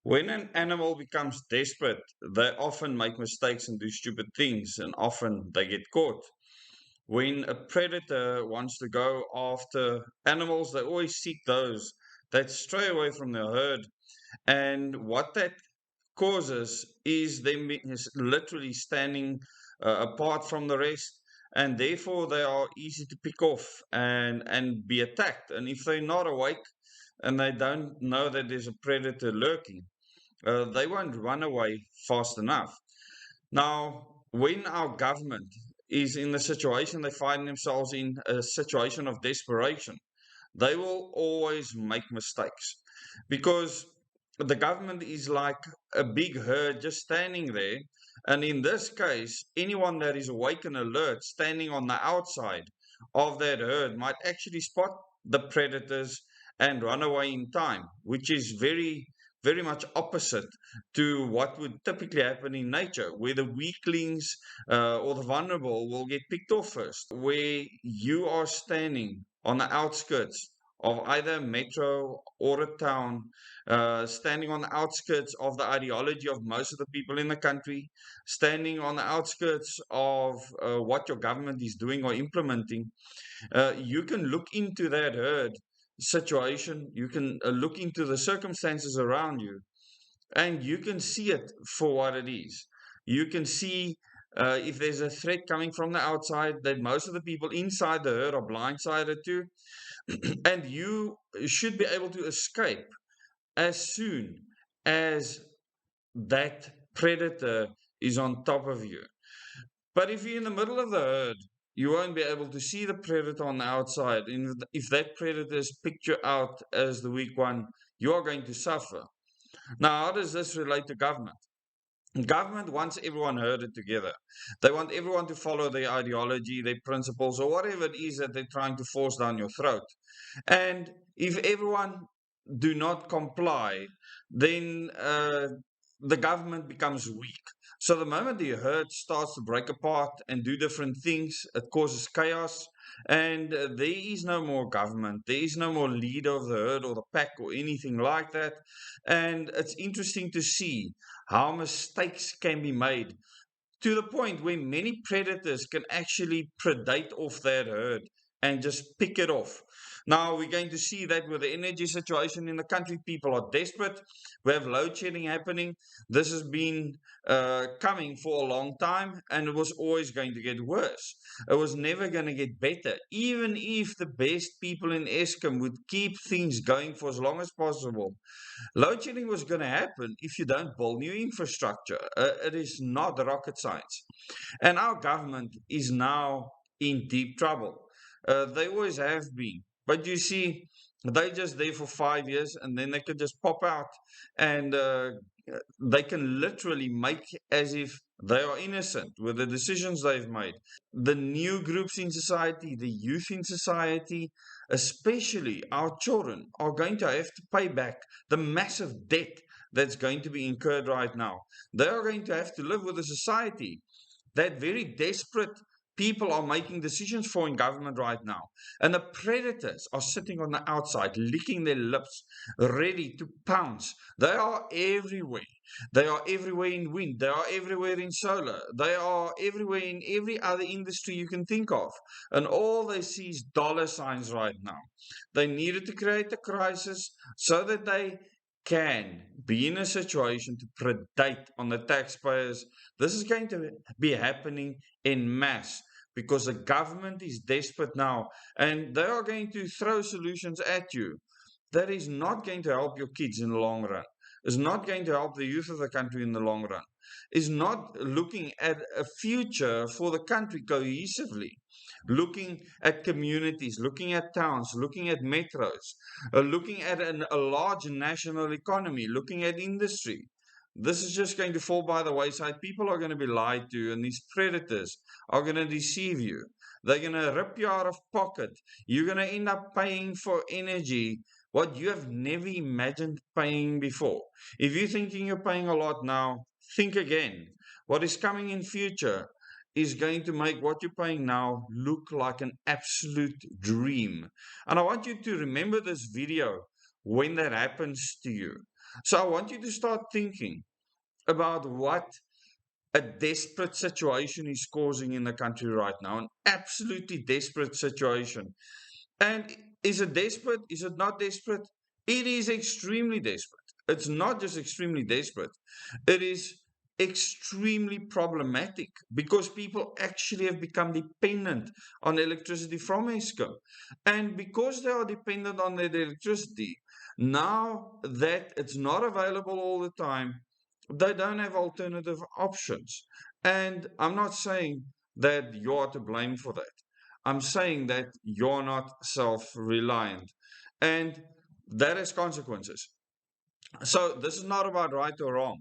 When an animal becomes desperate, they often make mistakes and do stupid things, and often they get caught. When a predator wants to go after animals, they always seek those that stray away from their herd. And what that causes is them literally standing apart from the rest, and therefore they are easy to pick off and be attacked. And if they're not awake and they don't know that there's a predator lurking, they won't run away fast enough. Now, when our government is in the situation they find themselves in, a situation of desperation, they will always make mistakes because the government is like a big herd just standing there. And in this case, anyone that is awake and alert standing on the outside of that herd might actually spot the predators and run away in time, which is very much opposite to what would typically happen in nature, where the weaklings or the vulnerable will get picked off first. Where you are standing on the outskirts of either a metro or a town, standing on the outskirts of the ideology of most of the people in the country, standing on the outskirts of what your government is doing or implementing, you can look into that herd situation, you can look into the circumstances around you, and you can see it for what it is. You can see if there's a threat coming from the outside that most of the people inside the herd are blindsided to, and you should be able to escape as soon as that predator is on top of you. But if you're in the middle of the herd, you won't be able to see the predator on the outside. And if that predator has picked you out as the weak one, you are going to suffer. Now, how does this relate to government? Government wants everyone herded together. They want everyone to follow their ideology, their principles, or whatever it is that they're trying to force down your throat. And if everyone do not comply, then the government becomes weak. So the moment the herd starts to break apart and do different things, it causes chaos. And there is no more government. There is no more leader of the herd or the pack or anything like that. And it's interesting to see how mistakes can be made to the point where many predators can actually predate off that herd and just pick it off. Now, we're going to see that with the energy situation in the country, people are desperate. We have load shedding happening. This has been coming for a long time, and it was always going to get worse. It was never going to get better. Even if the best people in Eskom would keep things going for as long as possible, load shedding was going to happen if you don't build new infrastructure. It is not rocket science. And our government is now in deep trouble. They always have been. But you see, they just there for 5 years and then they can just pop out and they can literally make as if they are innocent with the decisions they've made. The new groups in society, the youth in society, especially our children, are going to have to pay back the massive debt that's going to be incurred right now. They are going to have to live with a society that very desperate people are making decisions for in government right now. And the predators are sitting on the outside, licking their lips, ready to pounce. They are everywhere. They are everywhere in wind. They are everywhere in solar. They are everywhere in every other industry you can think of. And all they see is dollar signs right now. They needed to create a crisis so that they can be in a situation to predate on the taxpayers. This is going to be happening in mass because the government is desperate now and they are going to throw solutions at you that is not going to help your kids in the long run, is not going to help the youth of the country in the long run, is not looking at a future for the country cohesively, looking at communities, looking at towns, looking at metros, looking at a large national economy, looking at industry. This is just going to fall by the wayside. People are going to be lied to, and these predators are going to deceive you. They're going to rip you out of pocket. You're going to end up paying for energy what you have never imagined paying before. If you're thinking you're paying a lot now, think again. What is coming in future is going to make what you're paying now look like an absolute dream. And I want you to remember this video when that happens to you. So I want you to start thinking about what a desperate situation is causing in the country right now, an absolutely desperate situation. And is it desperate? Is it not desperate? It is extremely desperate. It's not just extremely desperate, it is extremely problematic because people actually have become dependent on electricity from Eskom. And because they are dependent on that electricity, now that it's not available all the time, they don't have alternative options. And I'm not saying that you're to blame for that. I'm saying that you're not self-reliant, and that has consequences. So this is not about right or wrong.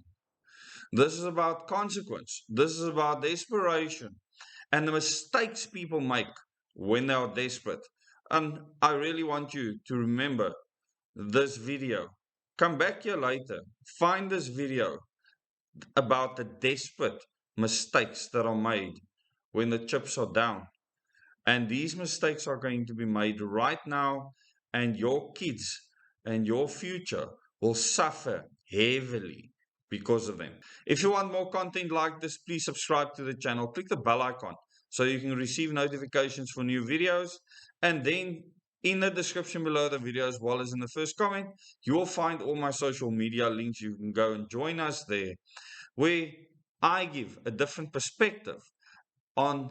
This is about consequence. This is about desperation and the mistakes people make when they are desperate. And I really want you to remember this video. Come back here later. Find this video about the desperate mistakes that are made when the chips are down. And these mistakes are going to be made right now, and your kids and your future will suffer heavily because of them. If you want more content like this, please subscribe to the channel. Click the bell icon so you can receive notifications for new videos. And then in the description below the video, as well as in the first comment, you will find all my social media links. You can go and join us there, where I give a different perspective on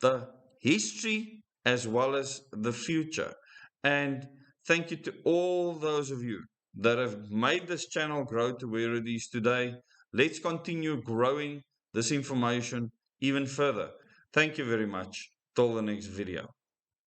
the history as well as the future. And thank you to all those of you that have made this channel grow to where it is today. Let's continue growing this information even further. Thank you very much. Till the next video.